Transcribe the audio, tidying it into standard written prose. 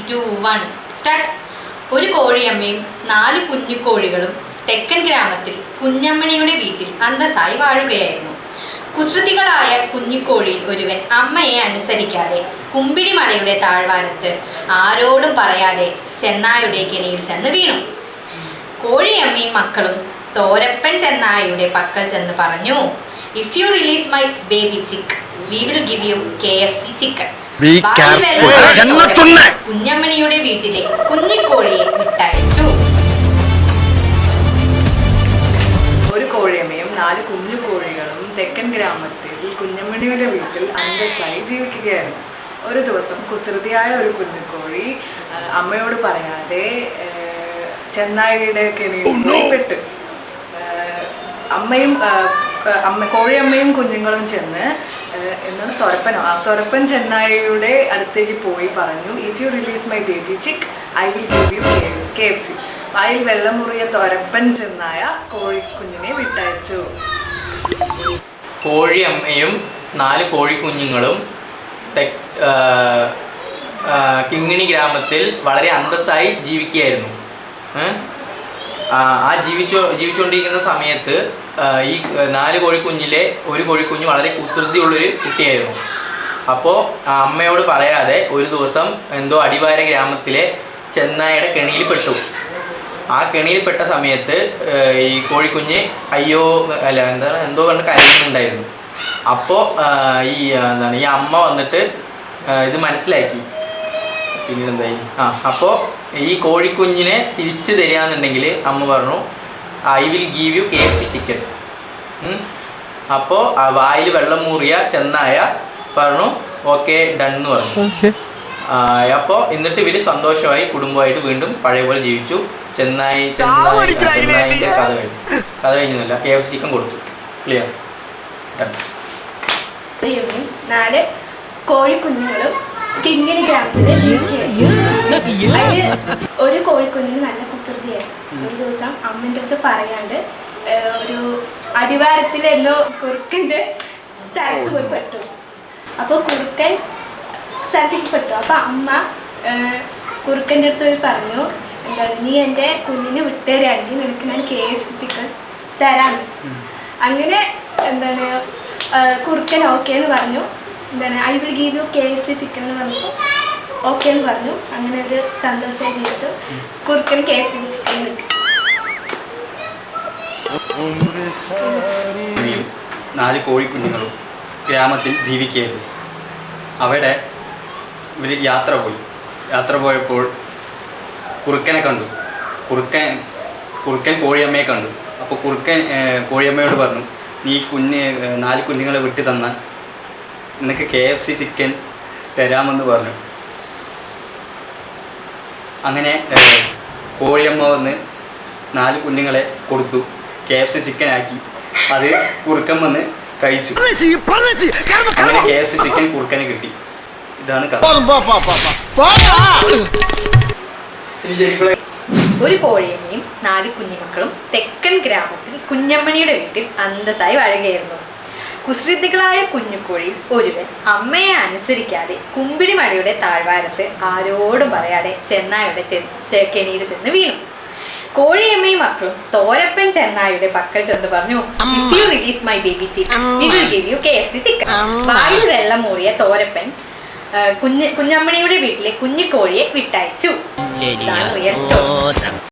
2 1 start. ഒരു കോഴിയമ്മയും 4 കുഞ്ഞുകോഴികളും തെക്കൻ ഗ്രാമത്തിൽ കുഞ്ഞമ്മണിയുടെ വീട്ടിൽ അന്തസ്സായി വാഴുകയായിരുന്നു. കുസൃതികളായ കുഞ്ഞിക്കോഴിയിൽ ഒരുവൻ അമ്മയെ അനുസരിക്കാതെ കുമ്പിടി മലയുടെ താഴ്വാരത്ത് ആരോടും പറയാതെ ചെന്നായുടെ കെണിയിൽ ചെന്ന് വീണു. കോഴിയമ്മയും മക്കളും തോരപ്പൻ ചെന്നായുടെ പക്കൽ ചെന്ന് പറഞ്ഞു, "If you release my baby chick, we will give you KFC chicken." കുഞ്ഞമ്മണിയുടെ വീട്ടിലെ കുഞ്ഞിക്കോഴിയെ വിട്ടയച്ചു. ഒരു കോഴിയമ്മയും 4 കുഞ്ഞു കോഴികളും തെക്കൻ ഗ്രാമത്തിൽ കുഞ്ഞമ്മണിയുടെ വീട്ടിൽ അന്തസ്സായി ജീവിക്കുകയായിരുന്നു. ഒരു ദിവസം കുസൃതിയായ ഒരു കുഞ്ഞുകോഴി അമ്മയോട് പറയാതെ ചെന്നായിയുടെ കെണിയിൽ പോയി പെട്ടു. കോഴിയമ്മയും കുഞ്ഞുങ്ങളും ചെന്ന് എന്താണ് തുരപ്പൻ ചെന്നായിയുടെ അടുത്തേക്ക് പോയി പറഞ്ഞു, "If you release my baby chick, I will give you KFC." വായിൽ വെള്ളമുറിയ തുരപ്പൻ ചെന്നായ കോഴിക്കുഞ്ഞിനെ വിട്ടയച്ചു. കോഴിയമ്മയും 4 കോഴിക്കുഞ്ഞുങ്ങളും കിങ്ങിണി ഗ്രാമത്തിൽ വളരെ അന്തസ്സായി ജീവിക്കുകയായിരുന്നു. ജീവിച്ചുകൊണ്ടിരിക്കുന്ന സമയത്ത് ഈ 4 കോഴിക്കുഞ്ഞിലെ ഒരു കോഴിക്കുഞ്ഞ് വളരെ കുസൃതിയുള്ളൊരു കുട്ടിയായിരുന്നു. അപ്പോൾ അമ്മയോട് പറയാതെ ഒരു ദിവസം എന്തോ അടിവാര ഗ്രാമത്തിലെ ചെന്നായുടെ കെണിയിൽ പെട്ടു. ആ കെണിയിൽപ്പെട്ട സമയത്ത് ഈ കോഴിക്കുഞ്ഞ് എന്തോ കണ്ട് കരയുന്നുണ്ടായിരുന്നു. അപ്പോൾ ഈ അമ്മ വന്നിട്ട് ഇത് മനസ്സിലാക്കി. പിന്നീട് എന്തായി? അപ്പോൾ ഈ കോഴിക്കുഞ്ഞിനെ തിരിച്ചു തരികയാണെന്നുണ്ടെങ്കിൽ അമ്മ പറഞ്ഞു, "I will give you KFC chicken." അപ്പോൾ വായിൽ വെള്ളം മൂറിയ ചെന്നായ പറഞ്ഞു, "ഓക്കെ ഡൺ" എന്ന് പറഞ്ഞു. അപ്പോൾ എന്നിട്ട് ഇവർ സന്തോഷമായി കുടുംബമായിട്ട് വീണ്ടും പഴയ പോലെ ജീവിച്ചു. ചെന്നായിൻ്റെ കഥ കഴിഞ്ഞില്ല. KFC ചിക്കൻ കൊടുത്തു. ക്ലിയർ? ഡൺ. 4 കോഴിക്കുഞ്ഞുങ്ങളും കിങ്ങിണി ഗ്രാമത്തില് ജീവിക്കുകയായിരുന്നു. അതില് ഒരു കോഴിക്കുഞ്ഞിന് നല്ല കുസൃതിയായിരുന്നു. ഒരു ദിവസം അമ്മൻ്റെ അടുത്ത് പറയാണ്ട് ഒരു അടിവാരത്തിലെ എന്തോ കുറുക്കൻ്റെ സ്ഥലത്ത് പോയി പെട്ടു. അപ്പോൾ കുറുക്കൻ സ്ഥലത്തേക്ക് പെട്ടു. അപ്പോൾ അമ്മ കുറുക്കൻ്റെ അടുത്ത് പോയി പറഞ്ഞു, "നീ എൻ്റെ കുഞ്ഞിനെ വിട്ടുതരാണെങ്കിൽ നിനക്ക് ഞാൻ KFC ചിക്കൻ തരാമെന്ന്." അങ്ങനെ കുറുക്കൻ ഓക്കെ എന്ന് പറഞ്ഞു. "I will give you KFC chicken" എന്ന് പറഞ്ഞപ്പോൾ ഓക്കെ എന്ന് പറഞ്ഞു. അങ്ങനെ ഒരു സന്തോഷമായി ജീവിച്ചു. കുറുക്കൻ KFC ചിക്കൻ കിട്ടി. 4 കോഴിക്കുഞ്ഞുങ്ങളും ഗ്രാമത്തിൽ ജീവിക്കുകയായിരുന്നു. അവിടെ ഇവർ യാത്ര പോയപ്പോൾ കുറുക്കനെ കണ്ടു. കുറുക്കൻ കോഴിയമ്മയെ കണ്ടു. അപ്പോൾ കുറുക്കൻ കോഴിയമ്മയോട് പറഞ്ഞു, "നീ 4 കുഞ്ഞുങ്ങളെ വിട്ടു തന്നാൽ നിനക്ക് KFC ചിക്കൻ തരാമെന്ന് പറഞ്ഞു." അങ്ങനെ കോഴിയമ്മ വന്ന് 4 കുഞ്ഞുങ്ങളെ കൊടുത്തു. KFC ചിക്കൻ ആക്കി. അത് കുറുക്കൻ വന്ന് കഴിച്ചു. അങ്ങനെ KFC ചിക്കൻ കുറുക്കന് കിട്ടി. ഇതാണ് കഥ. ഒരു കോഴിയമ്മയും 4 കുഞ്ഞുമക്കളും തെക്കൻ ഗ്രാമത്തിൽ കുഞ്ഞമ്മണിയുടെ വീട്ടിൽ അന്തസ്സായി വാഴുകയായിരുന്നു. കുസൃതികളായ കുഞ്ഞുകോഴിയിൽ ഒരുവൻ അമ്മയെ അനുസരിക്കാതെ കുമ്പിടി മലയുടെ താഴ്വാരത്ത് ആരോടും പറയാതെ ചെന്നായുടെ കെണിയിൽ ചെന്ന് വീണു. കോഴിയമ്മയും മക്കളും തോരപ്പൻ ചെന്നായുടെ പക്കൽ ചെന്ന് പറഞ്ഞു, "If you release my baby chick, we will give you KFC chicken." വായിൽ വെള്ളം മൂറിയ തോരപ്പൻ കുഞ്ഞമ്മണിയുടെ വീട്ടിലെ കുഞ്ഞിക്കോഴിയെ വിട്ടയച്ചു.